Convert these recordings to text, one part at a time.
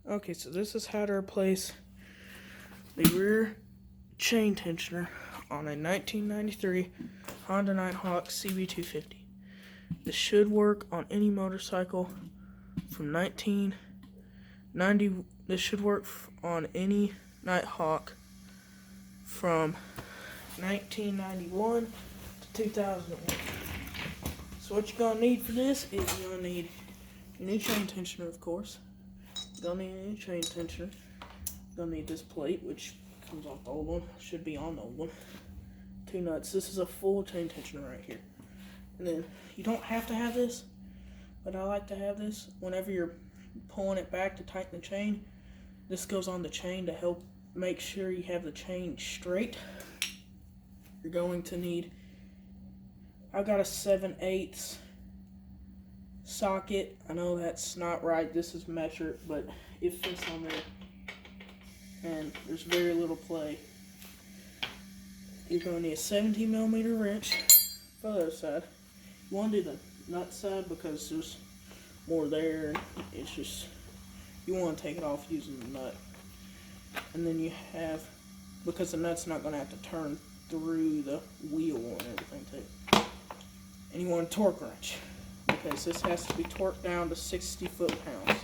Okay, so this is how to replace the rear chain tensioner on a 1993 Honda Nighthawk cb250. This should work on any motorcycle from 1990. This should work on any Nighthawk from 1991 to 2001. So what you're gonna need for this is you're gonna need your new chain tensioner, of course. You're gonna need a new chain tensioner. You're gonna need this plate, which comes off the old one. Should be on the old one. 2 nuts. This is a full chain tensioner right here. And then you don't have to have this, but I like to have this whenever you're pulling it back to tighten the chain. This goes on the chain to help make sure you have the chain straight. You're going to need, I've got a 7/8 socket. I know that's not right. This is measured, but it fits on there. And there's very little play. You're going to need a 17mm wrench for the other side. You want to do the nut side because there's more there. It's just, you want to take it off using the nut. And then you have, because the nut's not going to have to turn through the wheel and everything too. And you want a torque wrench because this has to be torqued down to 60 foot-pounds.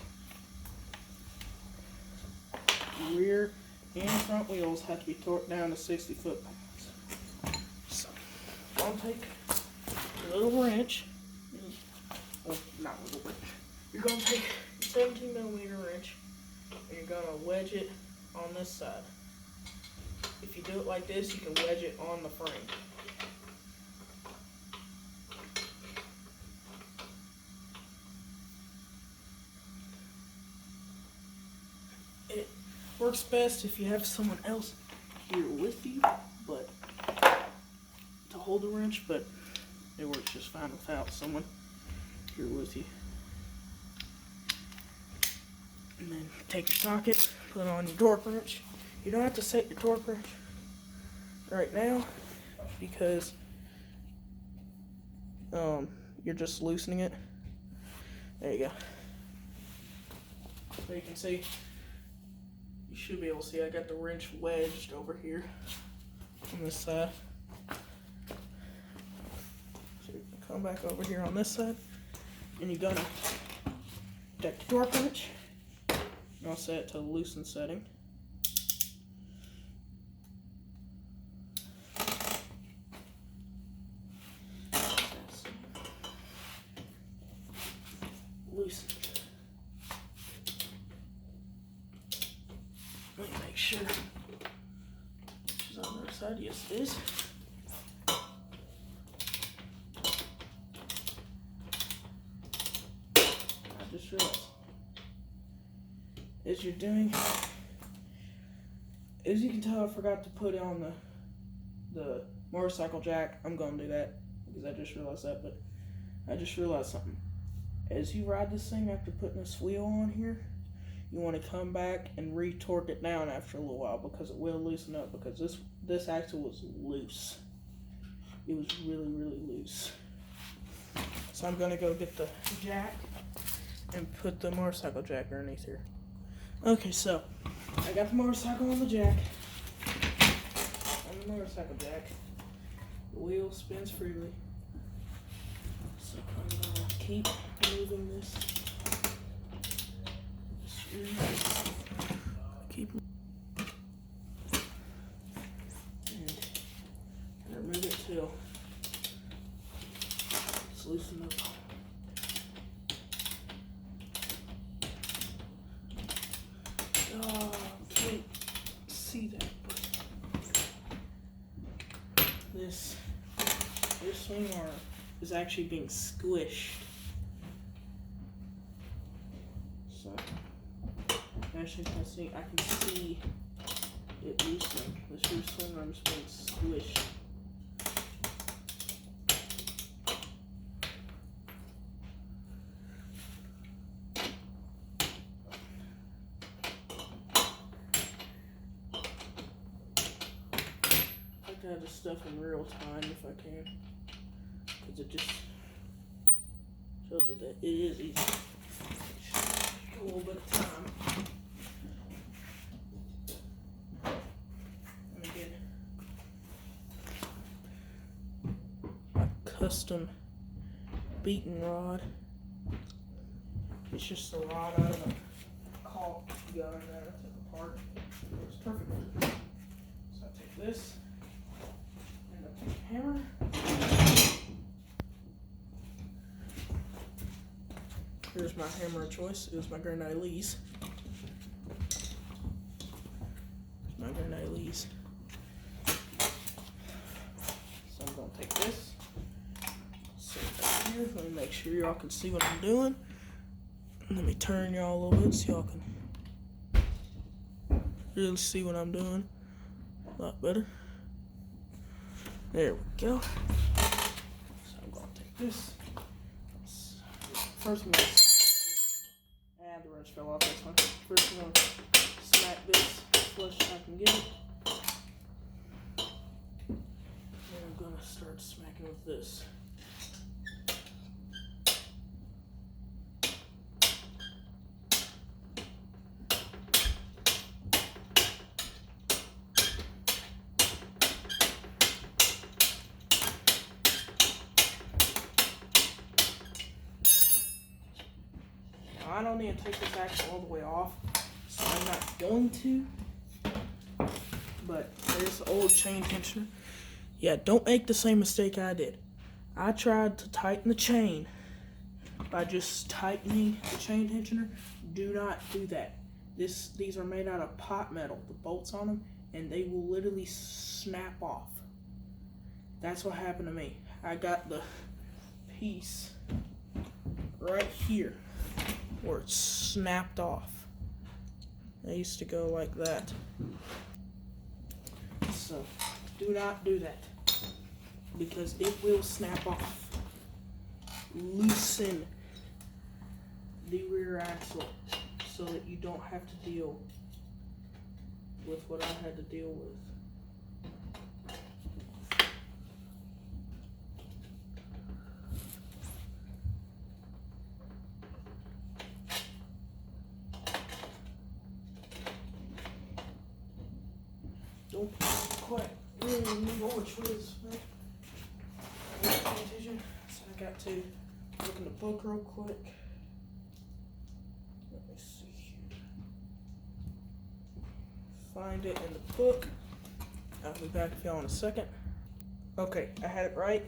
Rear and front wheels have to be torqued down to 60 foot-pounds. So, I'm going to take a little wrench. Oh, not a little wrench. You're going to take a 17mm wrench and you're going to wedge it on this side. If you do it like this, you can wedge it on the frame. It works best if you have someone else here with you, but to hold the wrench, but it works just fine without someone here with you. And then take your socket, put on your torque wrench. You don't have to set your torque wrench right now because you're just loosening it. There you go. So you can see, you should be able to see I got the wrench wedged over here on this side. So you can come back over here on this side and you're gonna take the torque wrench and I'll set it to the loosen setting. Loosen. Let me make sure she's on the other side. Yes, it is. I just realized, as you're doing, as you can tell, I forgot to put on the motorcycle jack. I'm gonna do that because I just realized that, but I just realized something. As you ride this thing after putting this wheel on here, you want to come back and re-torque it down after a little while because it will loosen up, because this axle was loose. It was really, really loose. So I'm going to go get the jack and put the motorcycle jack underneath here. Okay, so I got the motorcycle on the jack. On the motorcycle jack. The wheel spins freely. So I'm going to keep moving this. Keep and remove it till it's loosened up. Oh, I can't see that, but this swing arm is actually being squished. So actually, I can see it loosening. The shoe swing arm is being squished. I like to have this stuff in real time if I can, because it just shows you that it is easy. A little bit of time. custom beating rod. It's just a rod out of a caulk you got in there. I took apart. It works perfectly. So I take this and a hammer. Here's my hammer of choice. It was my Granite Lee's. My Granite Lee's. So I'm gonna take this. Set it back here. Let me make sure y'all can see what I'm doing. Let me turn y'all a little bit so y'all can really see what I'm doing. A lot better. There we go. So I'm gonna take this. First I'm gonna, and the wrench fell off this one. First I'm gonna smack this as flush as I can get it. Then I'm gonna start smacking with this. I don't need to take this axle all the way off, so I'm not going to. But there's the old chain tensioner. Yeah, don't make the same mistake I did. I tried to tighten the chain by just tightening the chain tensioner. Do not do that. These are made out of pot metal, the bolts on them, and they will literally snap off. That's what happened to me. I got the piece right here where it snapped off. I used to go like that. So do not do that because it will snap off. Loosen the rear axle so that you don't have to deal with what I had to deal with. Don't quite really know which way is right. So I got to look in the book real quick. Let me see here. Find it in the book. I'll be back with y'all in a second. Okay, I had it right.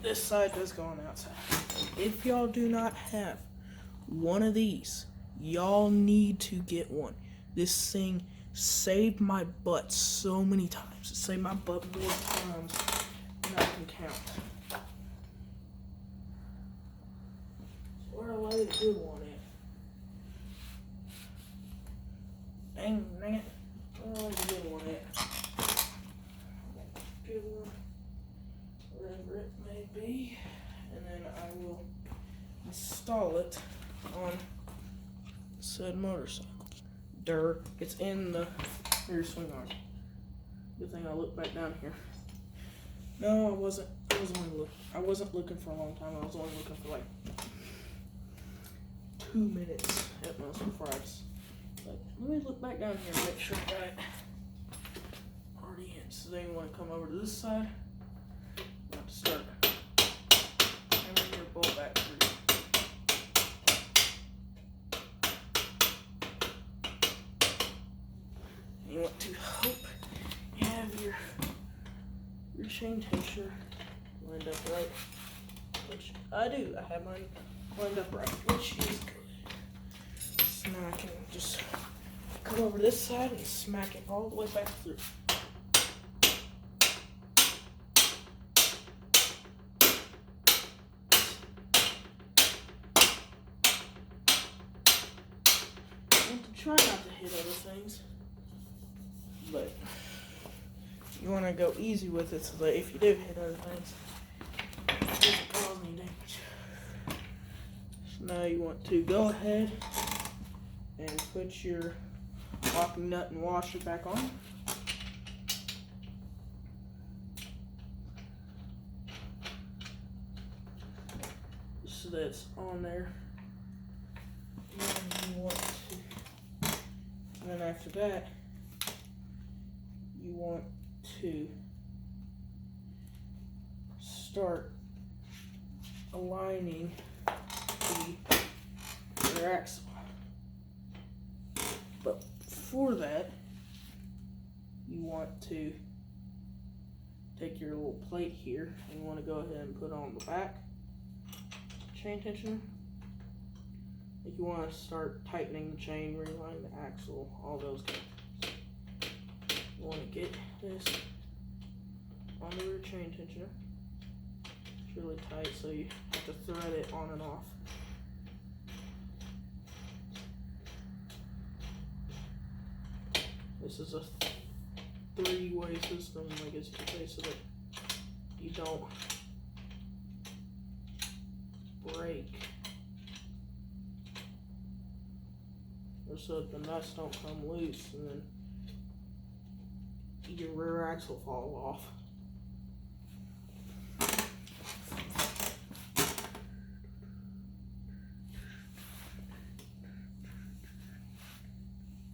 This side does go on the outside. If y'all do not have one of these, y'all need to get one. This thing saved my butt so many times. It saved my butt more times than I can count. So where do I lay the good one at? Dang it. Where do I lay the good one at? Good one. Wherever it may be. And then I will install it on said motorcycle. It's in the rear swing arm. Good thing I looked back down here. No, I wasn't looking for a long time. I was only looking for like 2 minutes at most before I just like, let me look back down here and make sure I got it already in. So then you want to come over to this side. You have to start hammering your bolt back through. You want to hope you have your chain tensioner lined up right, which I do. I have mine lined up right, which is good. So now I can just come over this side and smack it all the way back through. I want to try not to hit other things. But you want to go easy with it so that if you do hit other things, it doesn't cause any damage. So now you want to go ahead and put your locking nut and washer back on. So that's on there. And you want to, and then after that, you want to start aligning the rear axle. But for that, you want to take your little plate here and you want to go ahead and put on the back chain tensioner. If you want to start tightening the chain, realign the axle, all those kind of things. You want to get this on the rear chain tensioner. It's really tight, so you have to thread it on and off. This is a three-way system, I guess you could say, so that you don't break, or so that the nuts don't come loose and then your rear axle fall off.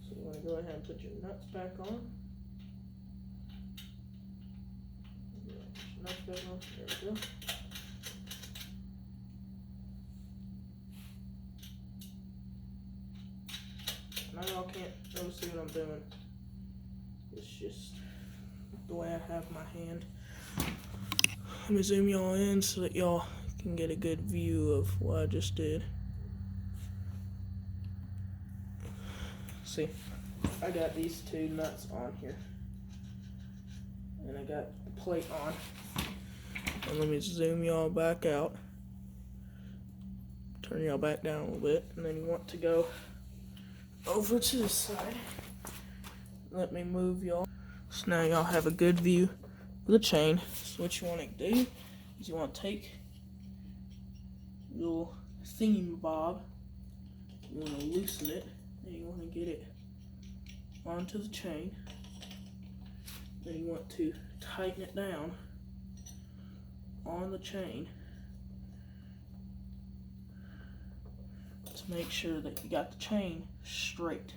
So you want to go ahead and put your nuts back on. Nuts back on. There we go. I know y'all can't really see what I'm doing. It's just the way I have my hand. Let me zoom y'all in so that y'all can get a good view of what I just did. See, I got these two nuts on here. And I got the plate on. And let me zoom y'all back out. Turn y'all back down a little bit. And then you want to go over to this side. Let me move y'all. So now y'all have a good view of the chain. So what you want to do is you want to take your little thingamabob, you want to loosen it, and you want to get it onto the chain. Then you want to tighten it down on the chain to make sure that you got the chain straight.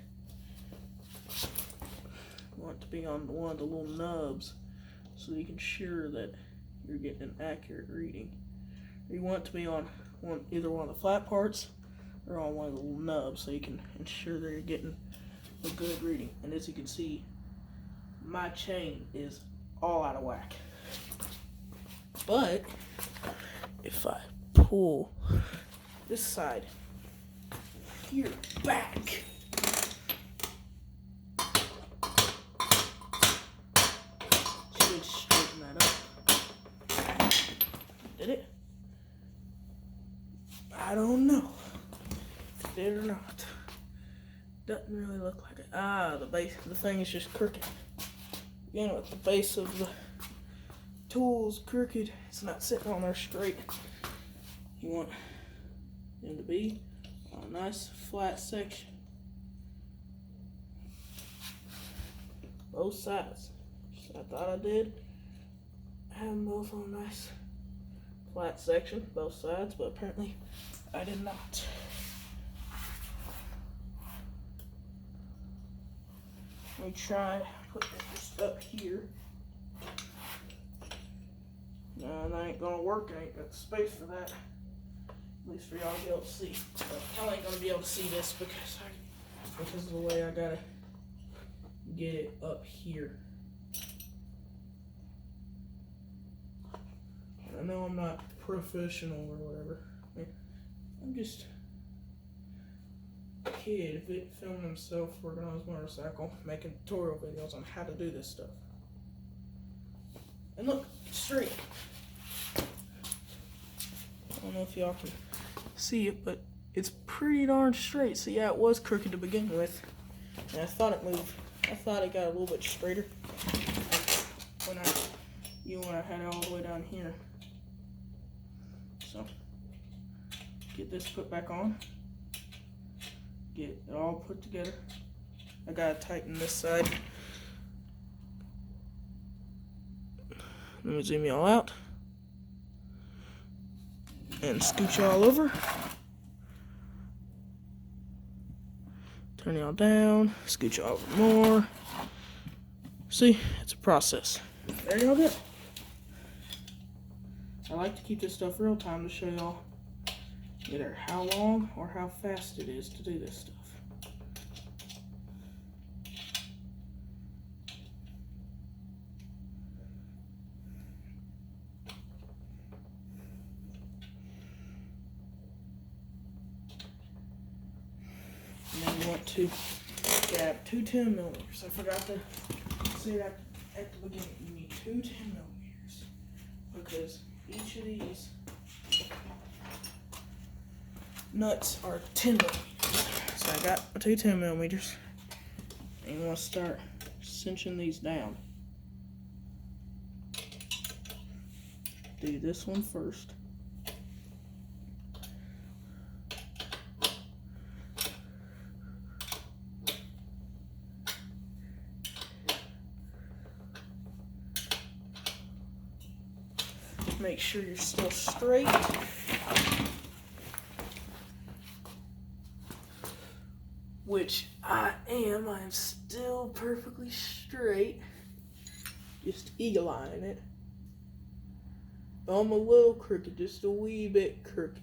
You want it to be on one of the little nubs so you can ensure that you're getting an accurate reading. You want it to be on either one of the flat parts or on one of the little nubs so you can ensure that you're getting a good reading. And as you can see, my chain is all out of whack. But if I pull this side here back, should straighten that up. Did it? I don't know if it did or not. Doesn't really look like it. Ah, the thing is just crooked. Again, with the base of the tool's crooked, it's not sitting on there straight. You want them to be on a nice flat section. Both sides. Just I thought I did. Have them both on a nice flat section, both sides, but apparently I did not. Let me try putting this up here. No, that ain't gonna work. I ain't got the space for that. At least for y'all to be able to see. But y'all ain't gonna be able to see this because of the way I gotta get it up here. I know I'm not professional or whatever. I'm just a kid filming himself working on his motorcycle, making tutorial videos on how to do this stuff. And look, it's straight. I don't know if y'all can see it, but it's pretty darn straight. So yeah, it was crooked to begin with. And I thought it moved. I thought it got a little bit straighter when I had it all the way down here. So get this put back on. Get it all put together. I gotta tighten this side. Let me zoom y'all out and scooch y'all over. Turn y'all down, scooch y'all over more. See, it's a process. There y'all go. I like to keep this stuff real time to show y'all either how long or how fast it is to do this stuff. And then you want to grab two 10 millimeters. I forgot to say that at the beginning. You need two 10 millimeters because each of these nuts are 10 millimeters. So I got my two 10 millimeters. And you want to start cinching these down. Do this one first. Make sure you're still straight. Which I am. I'm still perfectly straight. Just eagle-eyeing it. I'm a little crooked, just a wee bit crooked.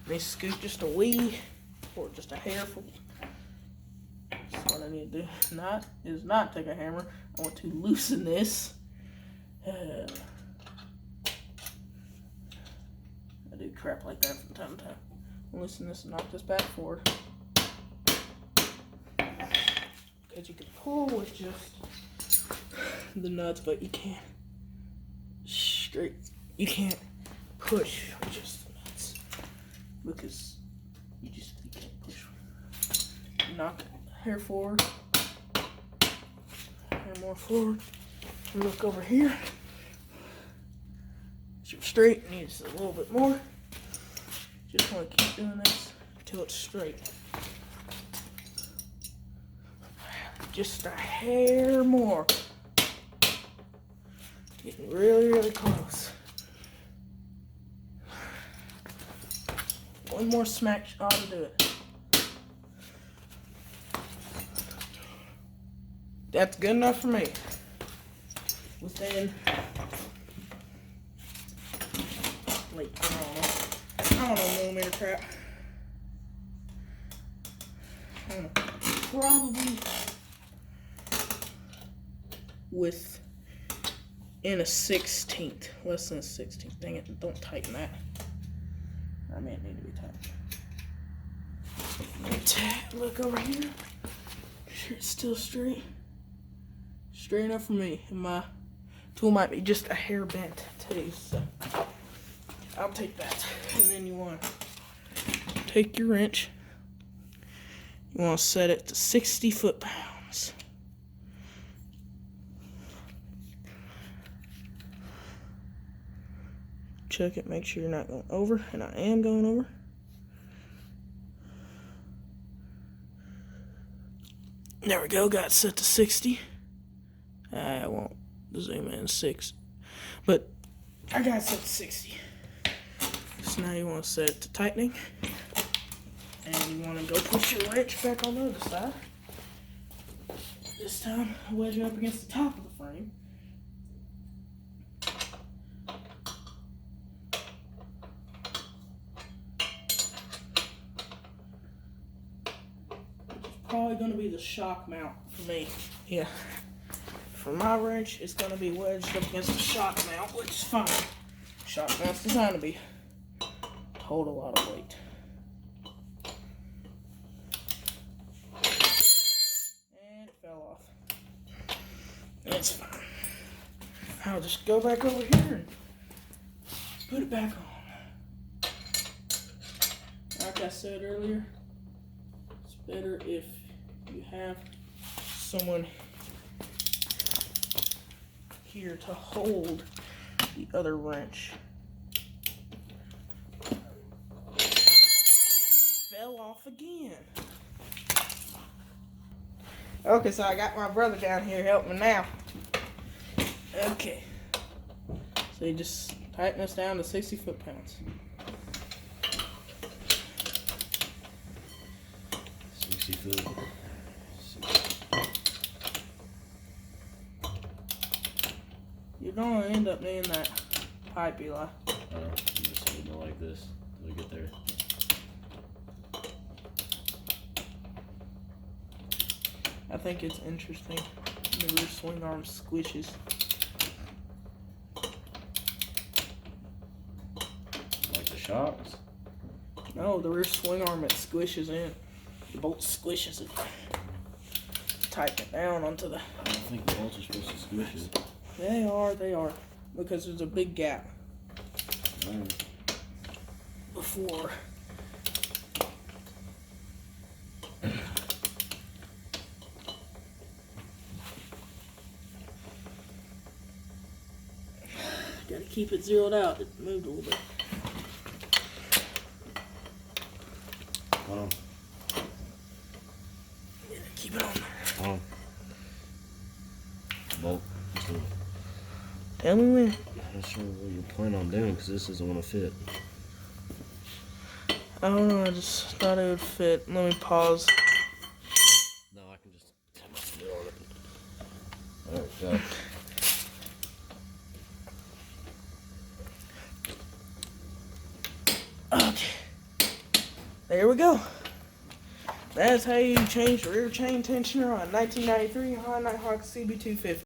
Let me scoot just a wee, or just a hairful. That's what I need to do. Not take a hammer. I want to loosen this. I do crap like that from time to time. Loosen this and knock this back forward. Because you can pull with just the nuts, but you can't you can't push with just the nuts. Because you can't push. Knock hair forward. Hair more forward. And look over here. So straight needs a little bit more. Just want to keep doing this until it's straight. Just a hair more. Getting really, really close. One more smack ought to do it. That's good enough for me. Within, like, I don't know millimeter crap. I don't know. Probably within a 16th, less than a 16th. Dang it, don't tighten that. I may need to be tight. Look over here. Make sure it's still straight. Straight enough for me. And my tool might be just a hair bent too, so I'll take that. And then you want to take your wrench. You want to set it to 60 foot-pounds. Check it, make sure you're not going over, and I am going over. There we go, got it set to 60. I won't zoom in 6, but I got it set to 60. So now you want to set it to tightening, and you want to go push your wrench back on the other side. This time, wedge it up against the top of the frame. Probably going to be the shock mount for me. Yeah. For my wrench, it's going to be wedged up against the shock mount, which is fine. Shock mount's designed to be hold a lot of weight. And it fell off. It's fine. I'll just go back over here and put it back on. Like I said earlier, it's better if you have someone here to hold the other wrench. Fell off again. Okay, so I got my brother down here helping me now. Okay. So you just tighten this down to 60 foot-pounds. 60 foot. You're going to end up needing that pipe, Eli. I'm just holding it like this till we get there. I think it's interesting. The rear swing arm squishes. Like the shocks? No, the rear swing arm, it squishes in. The bolt squishes it. Tighten it down onto the... I don't think the bolts are supposed to squish it. They are. Because there's a big gap. Before. Gotta keep it zeroed out. It moved a little bit. Hold on. Yeah, keep it on. Hold on. Bolt. Tell me when. I'm not sure what you're planning on doing because this doesn't want to fit. I don't know, I just thought it would fit. Let me pause. No, I can just tap my foot on it. Alright, go. Okay. There we go. That's how you change the rear chain tensioner on 1993 Nighthawk cb250.